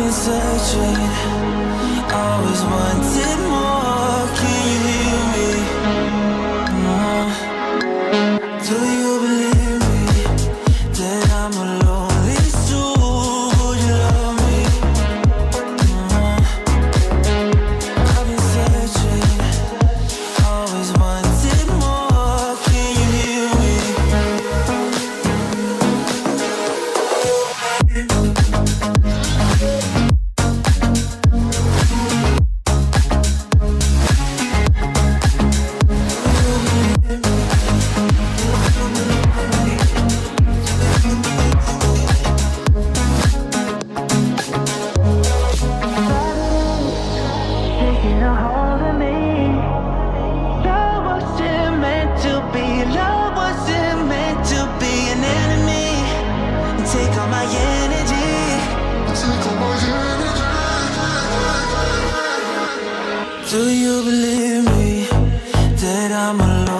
been searching, always wanted more. Can you hear me? Do you believe me that I'm a lonely soul? Would you love me? I've been searching, always wanted more. Can you hear me? Taking a hold of me. Love wasn't meant to be. Love wasn't meant to be an enemy. And take all my energy. Do you believe me that I'm alone?